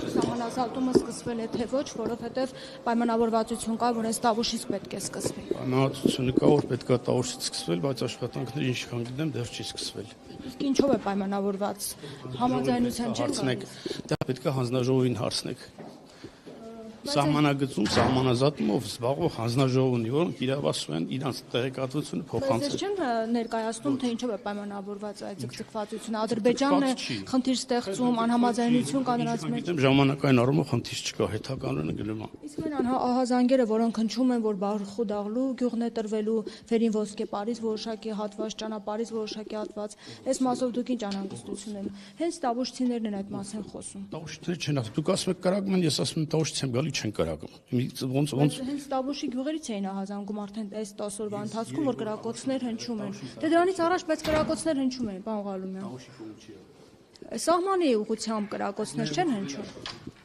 Սահմանազատումը սկսվել է թե ոչ, որովհետև պայմանավորվածություն կա, որ այս տավուշից պետք է սկսվի։ Պայմանավորվածությունը կա, որ պետք է տավուշից սկսվել, բայց աշխատանքները ինչքան գիտեմ դեռ չի սկսվել։ Իսկ ինչով է պայմանավորված։ Համաձայնության չեն գալիս։ Դա պետք է հանձնաժողովին հարցնեք։ Սահմանագծում սահմանազատումով զբաղվող հանձնաժողովնի, որոնք իրավասու են իրանց տեղեկատվությունը փոխանցել։ Բայց չեն ներկայացնում, թե ինչով է պայմանավորված այդ ձգձգվածությունը։ Ադրբեջանն է խնդիր ստեղծում, անհամաձայնություն կա նրանց մեջ։ Ժամանակային առումով խնդիր չկա, հետագայինը գնում է։ Իսկ մեն ահազանգերը, որոնք հնչում են, որ Բարխուդաղլու գյուղն է տրվելու Վերին Ոսկե-Պարից որոշակի հատված, ճանապարհից որոշակի հատված, այս մասով դուք ինչ անհանգստություն են։ Հենց տավուշցիներն են այդ մասին խոսում։ Տավուշցիները չեն ասում, դուք ասում եք կրակում են, ես ասում եմ տավուշից եմ գալի չեն կրակում։ Ոնց հենց տավուշի գյուղերից էին ահազանգում արդեն այս 10 օրվա ընթացքում, որ կրակոցներ հնչում են։ Դե դրանից առաջ բայց կրակոցներ հնչում էին, պարոն Ղալումյան։ Սահմանի ուղղությամբ կրակոցներ չեն հնչում։